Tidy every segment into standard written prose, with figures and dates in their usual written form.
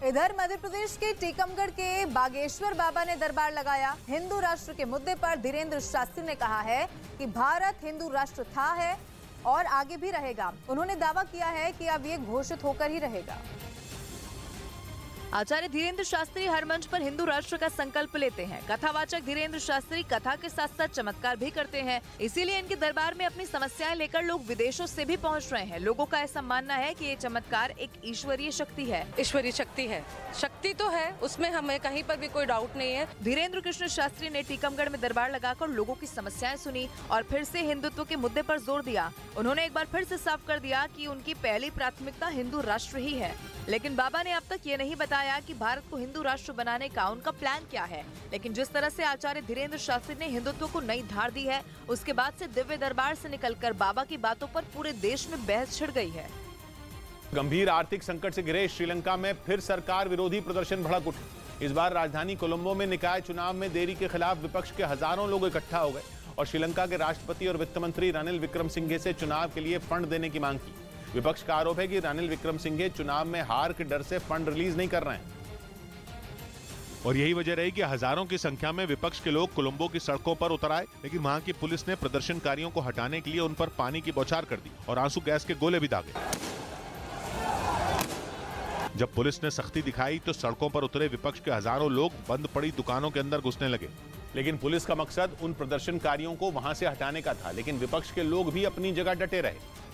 इधर मध्य प्रदेश के टीकमगढ़ के बागेश्वर बाबा ने दरबार लगाया। हिंदू राष्ट्र के मुद्दे पर धीरेन्द्र शास्त्री ने कहा है कि भारत हिंदू राष्ट्र था, है और आगे भी रहेगा। उन्होंने दावा किया है कि अब ये घोषित होकर ही रहेगा। आचार्य धीरेन्द्र शास्त्री हर मंच पर हिंदू राष्ट्र का संकल्प लेते हैं। कथावाचक धीरेन्द्र शास्त्री कथा के साथ साथ चमत्कार भी करते हैं, इसीलिए इनके दरबार में अपनी समस्याएं लेकर लोग विदेशों से भी पहुंच रहे हैं। लोगों का ऐसा मानना है कि ये चमत्कार एक ईश्वरीय शक्ति है। ईश्वरीय शक्ति है, शक्ति तो है, उसमें हमें कहीं पर भी कोई डाउट नहीं है। धीरेन्द्र कृष्ण शास्त्री ने टीकमगढ़ में दरबार लगाकर लोगों की समस्याएं सुनी और फिर से हिंदुत्व के मुद्दे पर जोर दिया। उन्होंने एक बार फिर से साफ कर दिया कि उनकी पहली प्राथमिकता हिंदू राष्ट्र ही है। लेकिन बाबा ने अब तक ये नहीं बताया कि भारत को हिंदू राष्ट्र बनाने का उनका प्लान क्या है। लेकिन जिस तरह से आचार्य धीरेन्द्र शास्त्री ने हिंदुत्व को नई धार दी है, उसके बाद से दिव्य दरबार से निकलकर बाबा की बातों पर पूरे देश में बहस छिड़ गई है। गंभीर आर्थिक संकट से घिरे श्रीलंका में फिर सरकार विरोधी प्रदर्शन भड़क उठे। इस बार राजधानी कोलंबो में निकाय चुनाव में देरी के खिलाफ विपक्ष के हजारों लोग इकट्ठा हो गए और श्रीलंका के राष्ट्रपति और वित्त मंत्री रनिल विक्रमसिंघे से चुनाव के लिए फंड देने की मांग की। विपक्ष का आरोप है कि रनिल विक्रमसिंघे चुनाव में हार के डर से फंड रिलीज नहीं कर रहे हैं और यही वजह रही कि हजारों की संख्या में विपक्ष के लोग कोलंबो की सड़कों पर उतर आए। लेकिन वहां की पुलिस ने प्रदर्शनकारियों को हटाने के लिए उन पर पानी की बौछार कर दी और आंसू गैस के गोले भी दागे। जब पुलिस ने सख्ती दिखाई तो सड़कों पर उतरे विपक्ष के हजारों लोग बंद पड़ी दुकानों के अंदर घुसने लगे। लेकिन पुलिस का मकसद उन प्रदर्शनकारियों को वहां से हटाने का था, लेकिन विपक्ष के लोग भी अपनी जगह डटे रहे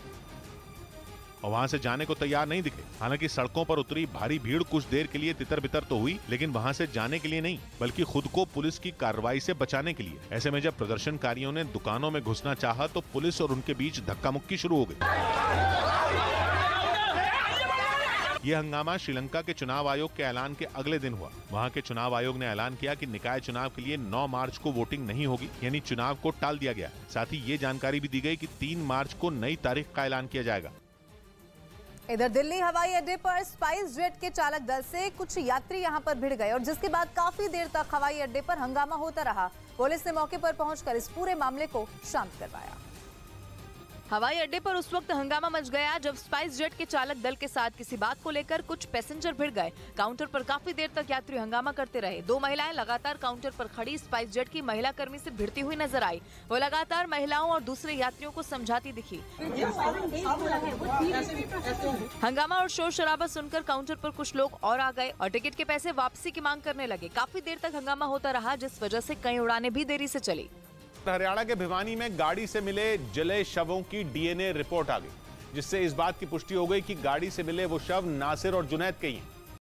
और वहां से जाने को तैयार नहीं दिखे। हालांकि सड़कों पर उतरी भारी भीड़ कुछ देर के लिए तितर बितर तो हुई, लेकिन वहां से जाने के लिए नहीं, बल्कि खुद को पुलिस की कार्रवाई से बचाने के लिए। ऐसे में जब प्रदर्शनकारियों ने दुकानों में घुसना चाहा तो पुलिस और उनके बीच धक्का मुक्की शुरू हो गई। यह हंगामा श्रीलंका के चुनाव आयोग के ऐलान के अगले दिन हुआ। वहां के चुनाव आयोग ने ऐलान किया कि निकाय चुनाव के लिए 9 मार्च को वोटिंग नहीं होगी, यानी चुनाव को टाल दिया गया। साथ ही ये जानकारी भी दी गई कि 3 मार्च को नई तारीख का ऐलान किया जाएगा। इधर दिल्ली हवाई अड्डे पर स्पाइस जेट के चालक दल से कुछ यात्री यहां पर भिड़ गए और जिसके बाद काफी देर तक हवाई अड्डे पर हंगामा होता रहा। पुलिस ने मौके पर पहुंचकर इस पूरे मामले को शांत करवाया। हवाई अड्डे पर उस वक्त हंगामा मच गया जब स्पाइस जेट के चालक दल के साथ किसी बात को लेकर कुछ पैसेंजर भिड़ गए। काउंटर पर काफी देर तक यात्री हंगामा करते रहे। 2 महिलाएं लगातार काउंटर पर खड़ी स्पाइस जेट की महिला कर्मी से भिड़ती हुई नजर आई। वो लगातार महिलाओं और दूसरे यात्रियों को समझाती दिखी। हंगामा और शोर शराबा सुनकर काउंटर पर कुछ लोग और आ गए और टिकट के पैसे वापसी की मांग करने लगे। काफी देर तक हंगामा होता रहा, जिस वजह से कई उड़ानें भी देरी से चली। हरियाणा के भिवानी में गाड़ी से मिले जले शवों की डीएनए रिपोर्ट आ गई, जिससे इस बात की पुष्टि हो गई कि गाड़ी से मिले वो शव नासिर और जुनैद के ही हैं।